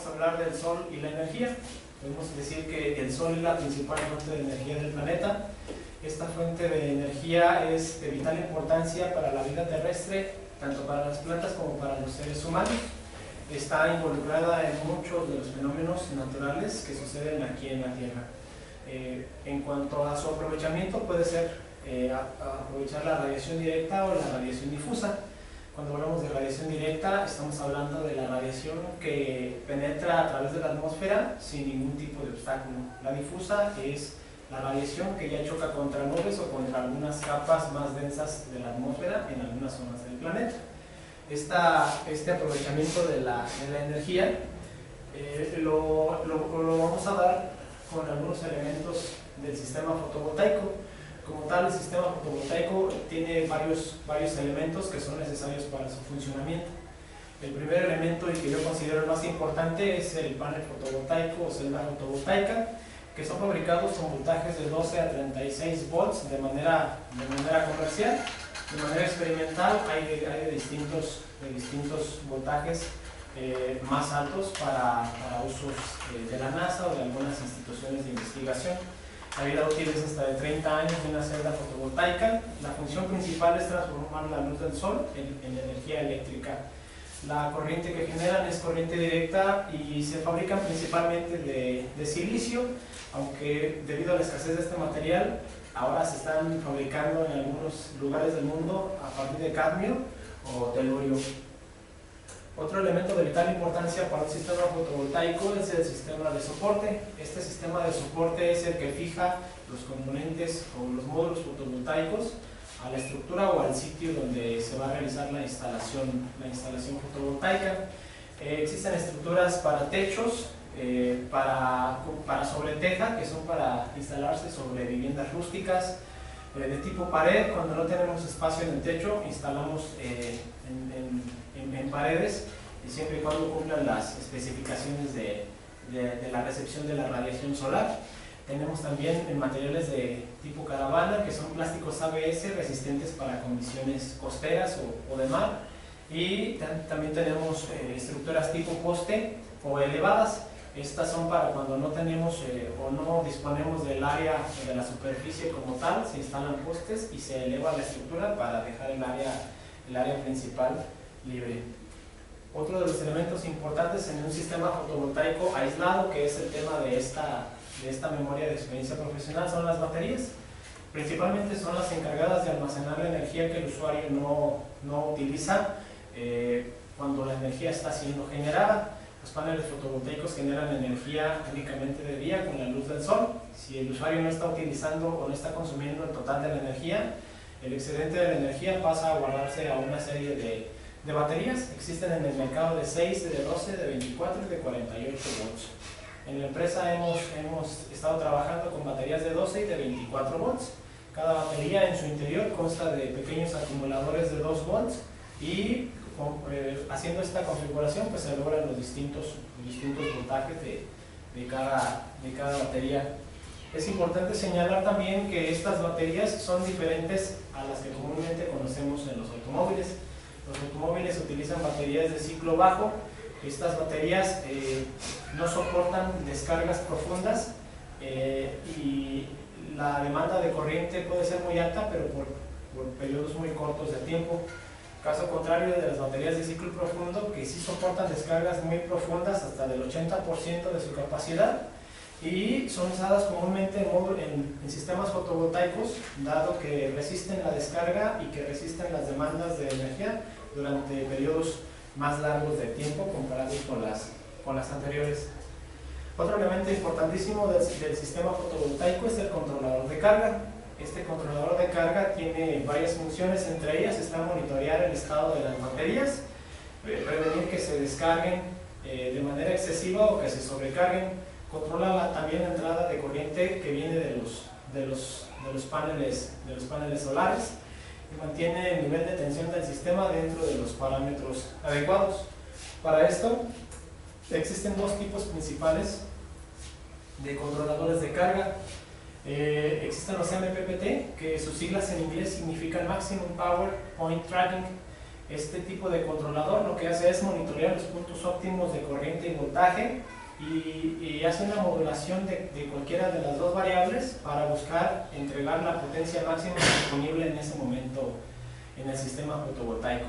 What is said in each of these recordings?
vamos a hablar del Sol y la energía. Podemos decir que el Sol es la principal fuente de energía del planeta. Esta fuente de energía es de vital importancia para la vida terrestre, tanto para las plantas como para los seres humanos. Está involucrada en muchos de los fenómenos naturales que suceden aquí en la Tierra. En cuanto a su aprovechamiento, puede ser aprovechar la radiación directa o la radiación difusa. Cuando hablamos de radiación directa, estamos hablando de la radiación que penetra a través de la atmósfera sin ningún tipo de obstáculo. La difusa es la radiación que ya choca contra nubes o contra algunas capas más densas de la atmósfera en algunas zonas del planeta. Este aprovechamiento de la energía lo vamos a dar con algunos elementos del sistema fotovoltaico. Como tal, el sistema fotovoltaico tiene varios elementos que son necesarios para su funcionamiento. El primer elemento, y que yo considero el más importante, es el panel fotovoltaico o celda fotovoltaica, que son fabricados con voltajes de 12 a 36 volts de manera comercial. De manera experimental hay de distintos voltajes más altos para usos de la NASA o de algunas instituciones de investigación. La vida útil es hasta de 30 años de una celda fotovoltaica. La función principal es transformar la luz del sol en energía eléctrica. La corriente que generan es corriente directa y se fabrican principalmente de silicio, aunque debido a la escasez de este material, ahora se están fabricando en algunos lugares del mundo a partir de cadmio o telurio. Otro elemento de vital importancia para un sistema fotovoltaico es el sistema de soporte. Este sistema de soporte es el que fija los componentes o los módulos fotovoltaicos a la estructura o al sitio donde se va a realizar la instalación fotovoltaica. Existen estructuras para techos, para sobreteja, que son para instalarse sobre viviendas rústicas, de tipo pared. Cuando no tenemos espacio en el techo, instalamos en paredes, siempre y cuando cumplan las especificaciones de la recepción de la radiación solar. Tenemos también materiales de tipo caravana, que son plásticos ABS resistentes para condiciones costeras o de mar, y también tenemos estructuras tipo poste o elevadas. Estas son para cuando no tenemos o no disponemos del área de la superficie como tal, se instalan postes y se eleva la estructura para dejar el área principal libre. Otro de los elementos importantes en un sistema fotovoltaico aislado, que es el tema de esta memoria de experiencia profesional, son las baterías. Principalmente son las encargadas de almacenar la energía que el usuario no utiliza cuando la energía está siendo generada. Los paneles fotovoltaicos generan energía únicamente de día con la luz del sol. Si el usuario no está utilizando o no está consumiendo el total de la energía, el excedente de la energía pasa a guardarse a una serie de baterías. Existen en el mercado de 6, de 12, de 24 y de 48 volts. En la empresa hemos estado trabajando con baterías de 12 y de 24 volts. Cada batería en su interior consta de pequeños acumuladores de 2 volts y haciendo esta configuración pues se logran los distintos voltajes de cada batería. Es importante señalar también que estas baterías son diferentes a las que comúnmente conocemos en los automóviles. Los automóviles utilizan baterías de ciclo bajo. Estas baterías no soportan descargas profundas y la demanda de corriente puede ser muy alta, pero por periodos muy cortos de tiempo. Caso contrario de las baterías de ciclo profundo, que sí soportan descargas muy profundas, hasta del 80% de su capacidad, y son usadas comúnmente en sistemas fotovoltaicos, dado que resisten la descarga y que resisten las demandas de energía durante periodos más largos de tiempo comparados con las anteriores. Otro elemento importantísimo del sistema fotovoltaico es el controlador de carga. Este controlador de carga tiene varias funciones, entre ellas está monitorear el estado de las baterías, prevenir que se descarguen de manera excesiva o que se sobrecarguen, controla también la entrada de corriente que viene de los paneles solares y mantiene el nivel de tensión del sistema dentro de los parámetros adecuados. Para esto existen dos tipos principales de controladores de carga. Existen los MPPT, que sus siglas en inglés significan Maximum Power Point Tracking. Este tipo de controlador lo que hace es monitorear los puntos óptimos de corriente y voltaje y hace una modulación de cualquiera de las dos variables para buscar entregar la potencia máxima disponible en ese momento en el sistema fotovoltaico.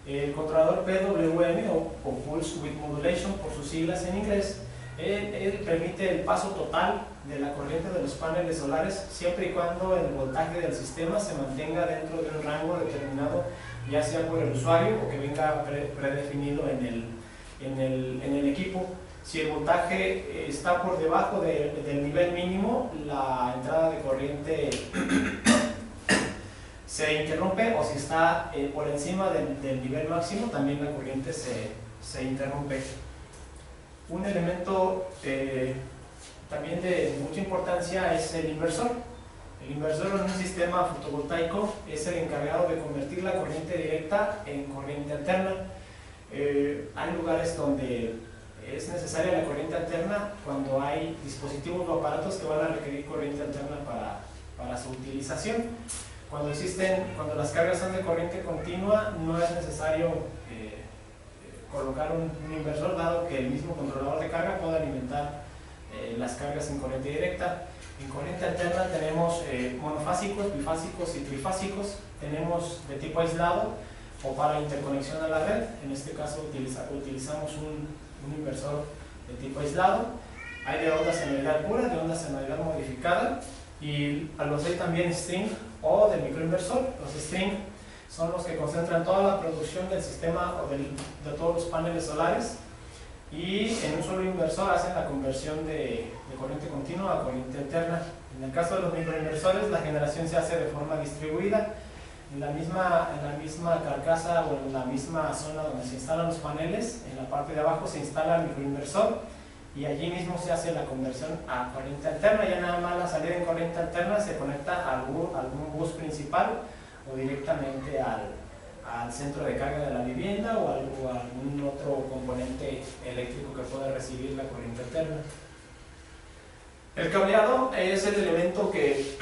El controlador PWM o Pulse Width Modulation por sus siglas en inglés, él permite el paso total de la corriente de los paneles solares siempre y cuando el voltaje del sistema se mantenga dentro de un rango determinado, ya sea por el usuario o que venga predefinido en el equipo. Si el voltaje está por debajo del nivel mínimo, la entrada de corriente se interrumpe, o si está por encima del nivel máximo, también la corriente se interrumpe. Un elemento también de mucha importancia es el inversor. El inversor en un sistema fotovoltaico es el encargado de convertir la corriente directa en corriente alterna. Hay lugares donde es necesaria la corriente alterna cuando hay dispositivos o aparatos que van a requerir corriente alterna para su utilización. Cuando las cargas son de corriente continua, no es necesario colocar un inversor, dado que el mismo controlador de carga puede alimentar las cargas en corriente directa. En corriente alterna tenemos monofásicos, bifásicos y trifásicos. Tenemos de tipo aislado o para interconexión a la red. En este caso utilizamos un inversor de tipo aislado. Hay de onda senoidal pura, de onda senoidal modificada, y los hay también string o de microinversor. Los string son los que concentran toda la producción del sistema o de todos los paneles solares, y en un solo inversor hacen la conversión de corriente continua a corriente alterna. En el caso de los microinversores, la generación se hace de forma distribuida. En la misma carcasa o en la misma zona donde se instalan los paneles, en la parte de abajo se instala el microinversor y allí mismo se hace la conversión a corriente alterna. Ya nada más la salida en corriente alterna se conecta a algún bus principal o directamente al centro de carga de la vivienda o a algún otro componente eléctrico que pueda recibir la corriente alterna. El cableado es el elemento que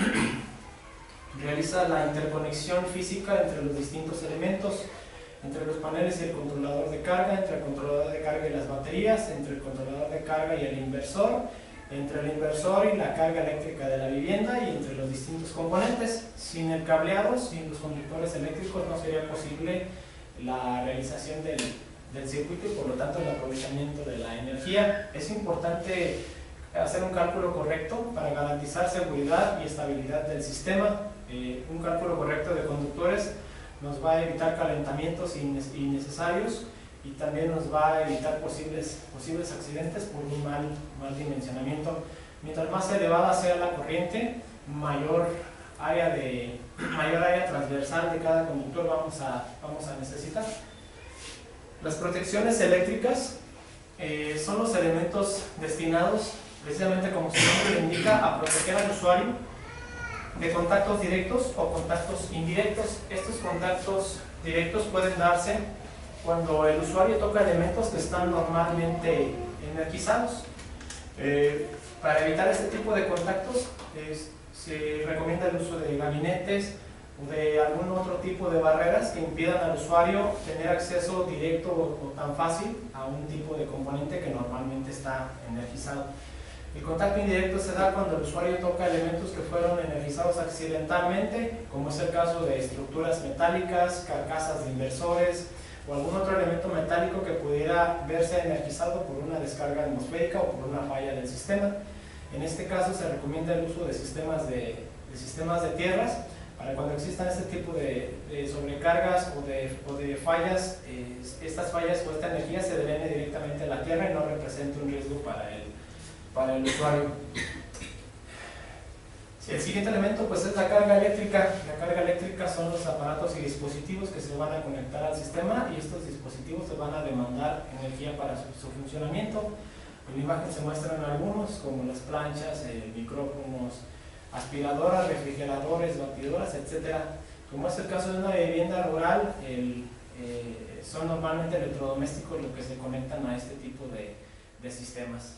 realiza la interconexión física entre los distintos elementos, entre los paneles y el controlador de carga, entre el controlador de carga y las baterías, entre el controlador de carga y el inversor, entre el inversor y la carga eléctrica de la vivienda, y entre los distintos componentes. Sin el cableado, sin los conductores eléctricos, no sería posible la realización del circuito y por lo tanto el aprovechamiento de la energía. Es importante hacer un cálculo correcto para garantizar seguridad y estabilidad del sistema. Un cálculo correcto de conductores nos va a evitar calentamientos innecesarios y también nos va a evitar posibles accidentes por un mal dimensionamiento. Mientras más elevada sea la corriente, mayor área transversal de cada conductor vamos a necesitar. Las protecciones eléctricas son los elementos destinados, precisamente como su nombre le indica, a proteger al usuario de contactos directos o contactos indirectos. Estos contactos directos pueden darse cuando el usuario toca elementos que están normalmente energizados. Para evitar este tipo de contactos se recomienda el uso de gabinetes o de algún otro tipo de barreras que impidan al usuario tener acceso directo o tan fácil a un tipo de componente que normalmente está energizado. El contacto indirecto se da cuando el usuario toca elementos que fueron energizados accidentalmente, como es el caso de estructuras metálicas, carcasas de inversores o algún otro elemento metálico que pudiera verse energizado por una descarga atmosférica o por una falla del sistema. En este caso se recomienda el uso de sistemas de tierras para cuando existan este tipo de sobrecargas o de fallas. Estas fallas o esta energía se drene directamente a la tierra y no represente un riesgo para el usuario. El siguiente elemento pues es la carga eléctrica. La carga eléctrica son los aparatos y dispositivos que se van a conectar al sistema, y estos dispositivos se van a demandar energía para su funcionamiento. En la imagen se muestran algunos, como las planchas, micrófonos, aspiradoras, refrigeradores, batidoras, etc. Como es el caso de una vivienda rural, son normalmente electrodomésticos los que se conectan a este tipo de sistemas.